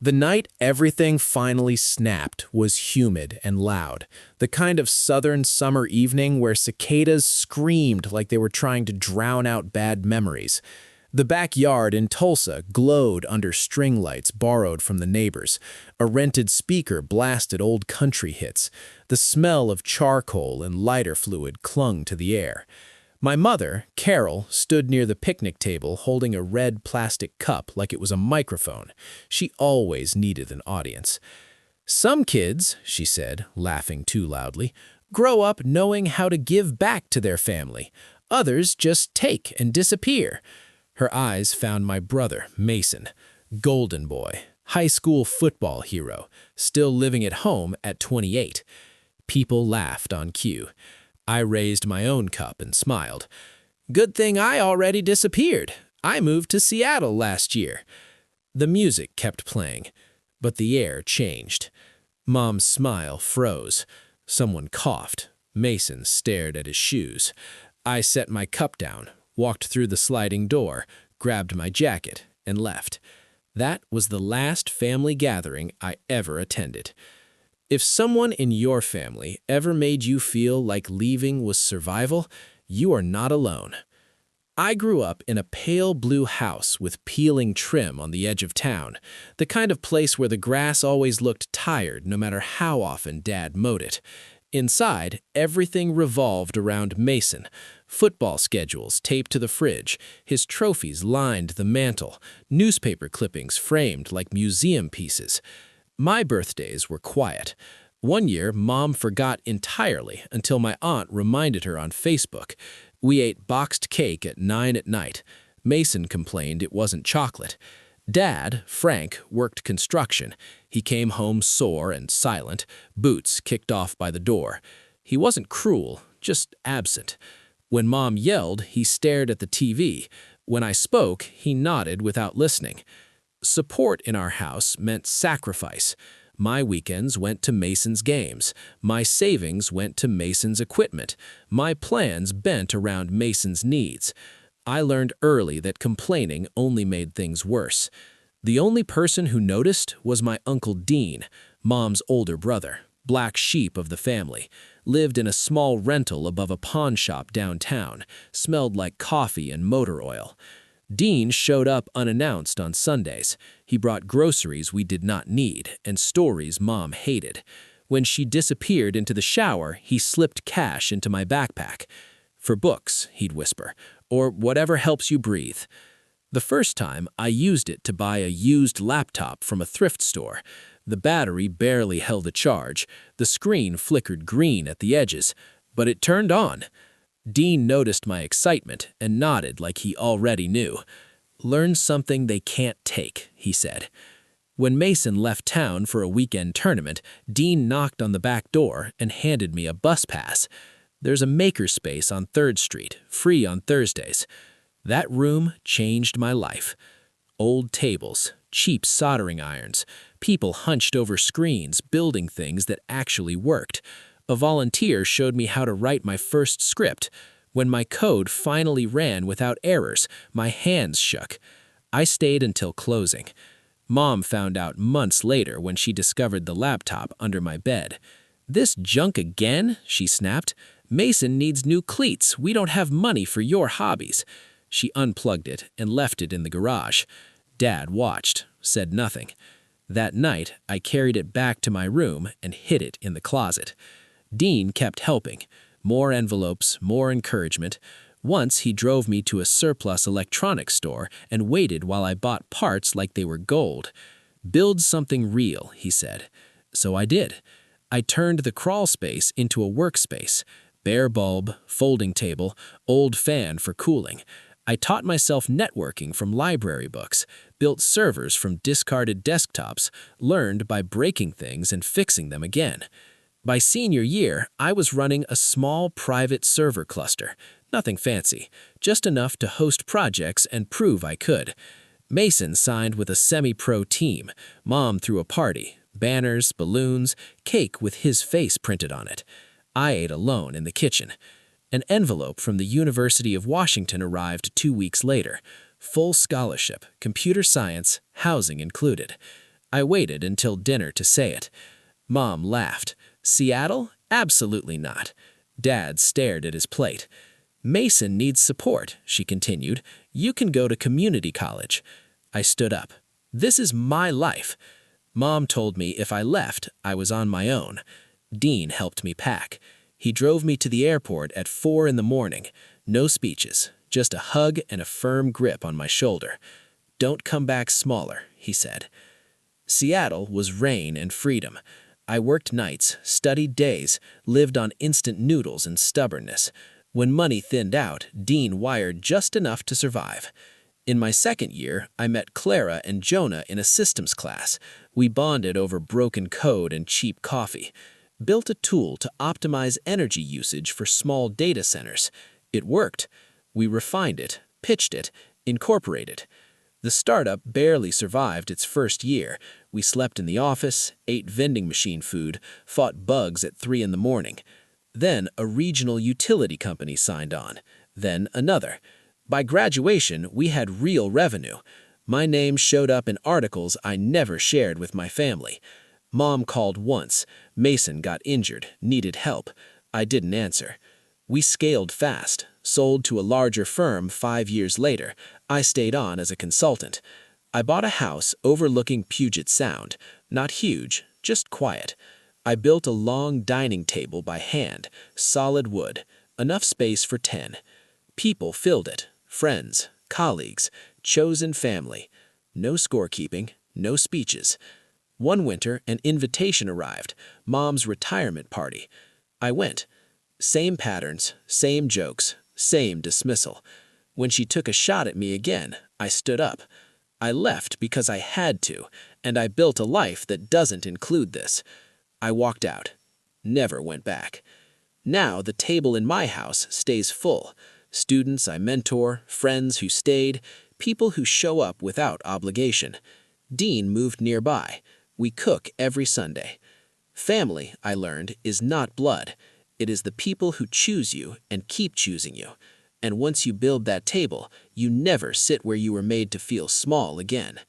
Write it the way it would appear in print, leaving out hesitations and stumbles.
The night everything finally snapped was humid and loud, the kind of southern summer evening where cicadas screamed like they were trying to drown out bad memories. The backyard in Tulsa glowed under string lights borrowed from the neighbors. A rented speaker blasted old country hits. The smell of charcoal and lighter fluid clung to the air. My mother, Carol, stood near the picnic table holding a red plastic cup like it was a microphone. She always needed an audience. "Some kids," she said, laughing too loudly, "grow up knowing how to give back to their family. Others just take and disappear." Her eyes found my brother, Mason, golden boy, high school football hero, still living at home at 28. People laughed on cue. I raised my own cup and smiled. "Good thing I already disappeared. I moved to Seattle last year." The music kept playing, but the air changed. Mom's smile froze. Someone coughed. Mason stared at his shoes. I set my cup down, walked through the sliding door, grabbed my jacket, and left. That was the last family gathering I ever attended. If someone in your family ever made you feel like leaving was survival, you are not alone. I grew up in a pale blue house with peeling trim on the edge of town, the kind of place where the grass always looked tired no matter how often Dad mowed it. Inside, everything revolved around Mason. Football schedules taped to the fridge, his trophies lined the mantel, newspaper clippings framed like museum pieces. My birthdays were quiet. One year, Mom forgot entirely until my aunt reminded her on Facebook. We ate boxed cake at 9 at night. Mason complained it wasn't chocolate. Dad, Frank, worked construction. He came home sore and silent, boots kicked off by the door. He wasn't cruel, just absent. When Mom yelled, he stared at the TV. When I spoke, he nodded without listening. Support in our house meant sacrifice. My weekends went to Mason's games. My savings went to Mason's equipment. My plans bent around Mason's needs. I learned early that complaining only made things worse. The only person who noticed was my Uncle Dean, Mom's older brother, black sheep of the family, lived in a small rental above a pawn shop downtown, smelled like coffee and motor oil. Dean showed up unannounced on Sundays. He brought groceries we did not need and stories Mom hated. When she disappeared into the shower, he slipped cash into my backpack. "For books," he'd whisper, "or whatever helps you breathe." The first time, I used it to buy a used laptop from a thrift store. The battery barely held a charge. The screen flickered green at the edges, but it turned on. Dean noticed my excitement and nodded like he already knew. "Learn something they can't take," he said. When Mason left town for a weekend tournament, Dean knocked on the back door and handed me a bus pass. "There's a makerspace on 3rd Street, free on Thursdays." That room changed my life. Old tables, cheap soldering irons, people hunched over screens building things that actually worked. A volunteer showed me how to write my first script. When my code finally ran without errors, my hands shook. I stayed until closing. Mom found out months later when she discovered the laptop under my bed. "This junk again?" she snapped. "Mason needs new cleats. We don't have money for your hobbies." She unplugged it and left it in the garage. Dad watched, said nothing. That night, I carried it back to my room and hid it in the closet. Dean kept helping. More envelopes, more encouragement. Once he drove me to a surplus electronics store and waited while I bought parts like they were gold. "Build something real," he said. So I did. I turned the crawl space into a workspace. Bare bulb, folding table, old fan for cooling. I taught myself networking from library books, built servers from discarded desktops, learned by breaking things and fixing them again. By senior year, I was running a small private server cluster. Nothing fancy, just enough to host projects and prove I could. Mason signed with a semi-pro team. Mom threw a party, banners, balloons, cake with his face printed on it. I ate alone in the kitchen. An envelope from the University of Washington arrived 2 weeks later. Full scholarship, computer science, housing included. I waited until dinner to say it. Mom laughed. Seattle? Absolutely not. Dad stared at his plate. Mason needs support, she continued. You can go to community college. I stood up. This is my life. Mom told me if I left, I was on my own. Dean helped me pack. He drove me to the airport at 4 in the morning. No speeches, just a hug and a firm grip on my shoulder. Don't come back smaller, he said. Seattle was rain and freedom. I worked nights, studied days, lived on instant noodles and stubbornness. When money thinned out, Dean wired just enough to survive. In my second year, I met Clara and Jonah in a systems class. We bonded over broken code and cheap coffee. Built a tool to optimize energy usage for small data centers. It worked. We refined it, pitched it, incorporated. The startup barely survived its first year. We slept in the office, ate vending machine food, fought bugs at 3 in the morning. Then a regional utility company signed on. Then another. By graduation, we had real revenue. My name showed up in articles I never shared with my family. Mom called once. Mason got injured, needed help. I didn't answer. We scaled fast, sold to a larger firm 5 years later. I stayed on as a consultant. I bought a house overlooking Puget Sound. Not huge, just quiet. I built a long dining table by hand, solid wood, enough space for 10. People filled it, friends, colleagues, chosen family. No scorekeeping, no speeches. One winter, an invitation arrived, Mom's retirement party. I went. Same patterns, same jokes, same dismissal. When she took a shot at me again, I stood up. I left because I had to, and I built a life that doesn't include this. I walked out. Never went back. Now the table in my house stays full. Students I mentor, friends who stayed, people who show up without obligation. Dean moved nearby. We cook every Sunday. Family, I learned, is not blood. It is the people who choose you and keep choosing you. And once you build that table, you never sit where you were made to feel small again.